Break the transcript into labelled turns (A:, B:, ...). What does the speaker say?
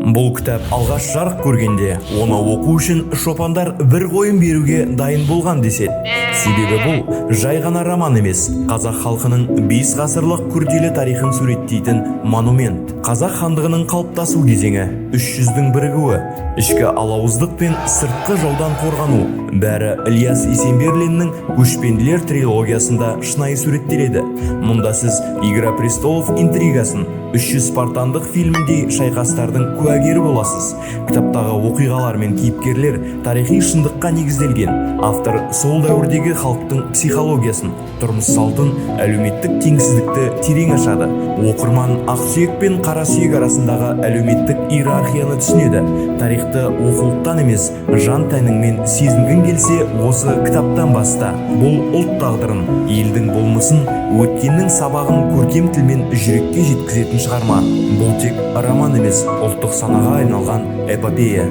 A: Бұл кітап алғаш жарық көргенде, оны оқу үшін шопандар бір қойын беруге дайын болған деседі. Себебі бұл жай ғана роман емес, қазақ халқының 5 ғасырлық күрделі тарихын суреттейтін монумент. Қазақ хандығының қалыптасу кезеңі, 300-дің бірігуі, ішкі алауыздық пен сыртқы жаудан қорғану, бәрі Ілияс Есенберлиннің Көшпенділер трилогиясында шынайы суреттеледі. Мұнда сіз Игра престолов интригасын, 300 спартандық фильміндей шайқастардың куәгері боласыз. Кітаптағы оқиғалар мен кейіпкерлер тарихи шындыққа негізделген. Автор сол дәуірдегі халықтың психологиясын, тұрмыс салтын, әлеуметтік теңсіздікті терең ашады. Оқырман ақсүйек пен қарасүйек арасындағы әлеуметтік иерархияны түсінеді. Тарихты оқулықтан емес, жан тәніңмен сезінгің келсе, осы кітаптан баста. Бұл ұлт тағдырын, елдің болмысын, өткеннің сабағын көркем тілмен жүрекке жеткізетін шығарма. Бұл тек роман емес, ұлттық санаға айналған эпопея.